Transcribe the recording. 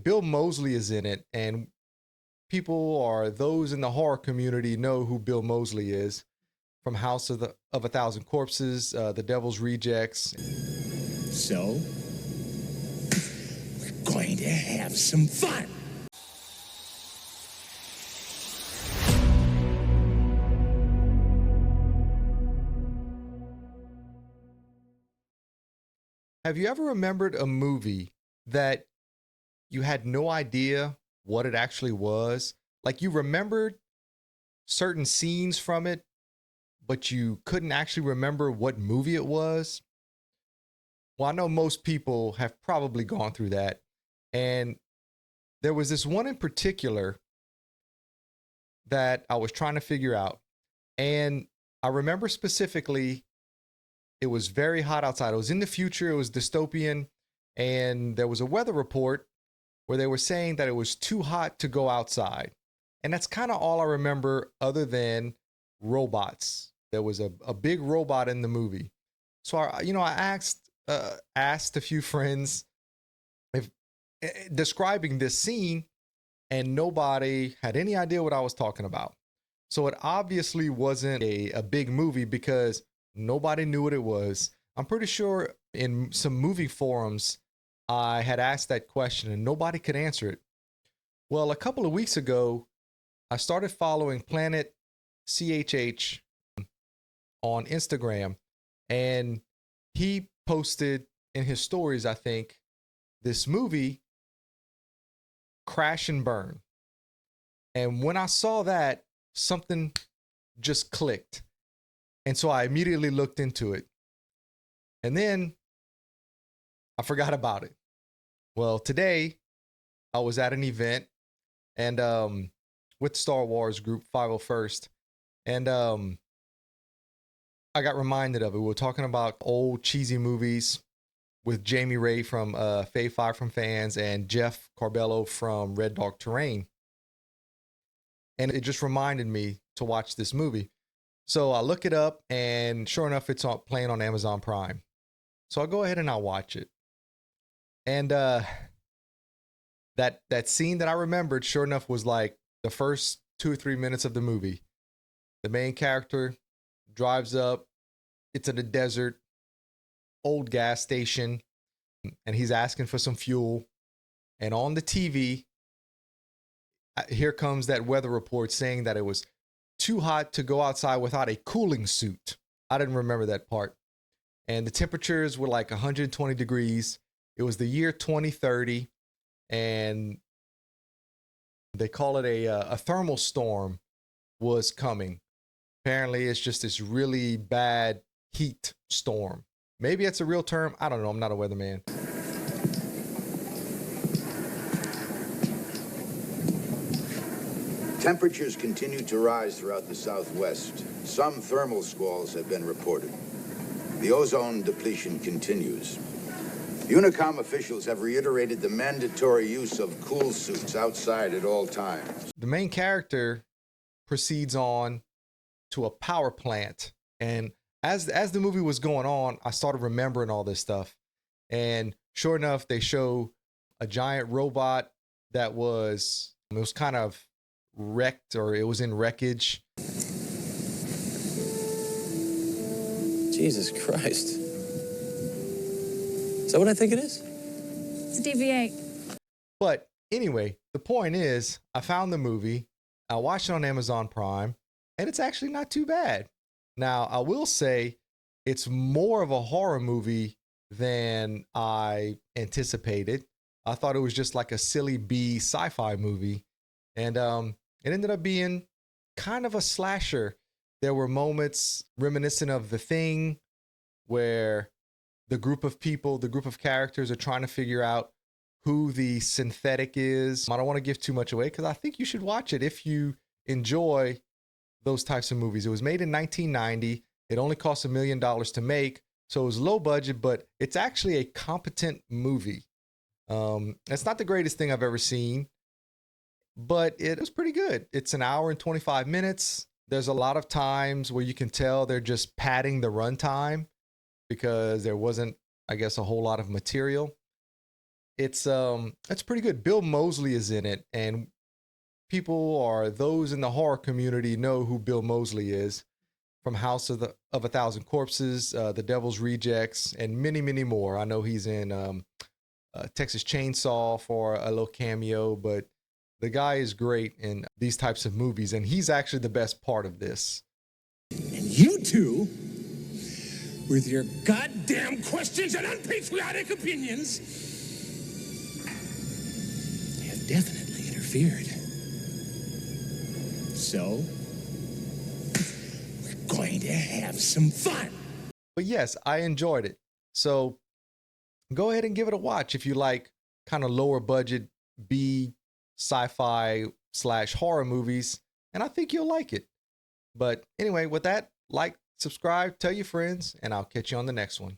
Bill Moseley is in it, and people or those in the horror community know who Bill Moseley is from House of a Thousand Corpses, The Devil's Rejects. So, we're going to have some fun. Have you ever remembered a movie that you had no idea what it actually was? Like you remembered certain scenes from it, but you couldn't actually remember what movie it was? Well, I know most people have probably gone through that. And there was this one in particular that I was trying to figure out. And I remember specifically, it was very hot outside. It was in the future, it was dystopian. And there was a weather report where they were saying that it was too hot to go outside. And that's kind of all I remember, other than robots. There was a big robot in the movie. So I asked a few friends if describing this scene, and nobody had any idea what I was talking about. So it obviously wasn't a big movie because nobody knew what it was. I'm pretty sure in some movie forums I had asked that question and nobody could answer it. Well, a couple of weeks ago, I started following Planet CHH on Instagram, and he posted in his stories, I think, this movie, Crash and Burn. And when I saw that, something just clicked. And so I immediately looked into it. And then I forgot about it. Well, today I was at an event and with Star Wars group 501st. And I got reminded of it. We were talking about old cheesy movies with Jamie Ray from Fave 5 from Fans and Jeff Corbello from Red Dog Terrain. And it just reminded me to watch this movie. So I look it up, and sure enough, it's playing on Amazon Prime. So I'll go ahead and I'll watch it. And that scene that I remembered, sure enough, was like the first 2 or 3 minutes of the movie. The main character drives up. It's in the desert, old gas station, and he's asking for some fuel. And on the TV, here comes that weather report saying that it was too hot to go outside without a cooling suit. I didn't remember that part. And the temperatures were like 120 degrees. It was the year 2030, and they call it a thermal storm was coming. Apparently, it's just this really bad heat storm. Maybe it's a real term. I don't know. I'm not a weatherman. Temperatures continue to rise throughout the Southwest. Some thermal squalls have been reported. The ozone depletion continues. Unicom officials have reiterated the mandatory use of cool suits outside at all times. The main character proceeds on to a power plant. And as the movie was going on, I started remembering all this stuff. And sure enough, they show a giant robot that was kind of wrecked, or it was in wreckage. Jesus Christ. Is that what I think it is? It's a DV8. But anyway, the point is, I found the movie, I watched it on Amazon Prime, and it's actually not too bad. Now, I will say it's more of a horror movie than I anticipated. I thought it was just like a silly B sci-fi movie. And it ended up being kind of a slasher. There were moments reminiscent of The Thing where the group of characters are trying to figure out who the synthetic is. I don't want to give too much away because I think you should watch it if you enjoy those types of movies. It was made in 1990. It only cost $1 million to make, so it was low budget, but it's actually a competent movie. It's not the greatest thing I've ever seen, but it was pretty good. It's an hour and 25 minutes. There's a lot of times where you can tell they're just padding the runtime because there wasn't, I guess, a whole lot of material. it's pretty good. Bill Moseley is in it, and people or those in the horror community know who Bill Moseley is from House of a Thousand Corpses, The Devil's Rejects, and many, many more. I know he's in Texas Chainsaw for a little cameo, but the guy is great in these types of movies, and he's actually the best part of this. And you two, with your goddamn questions and unpatriotic opinions, have definitely interfered. So, we're going to have some fun. But yes, I enjoyed it. So go ahead and give it a watch if you like kind of lower budget B sci-fi / horror movies, and I think you'll like it. But anyway, with that, like, subscribe, tell your friends, and I'll catch you on the next one.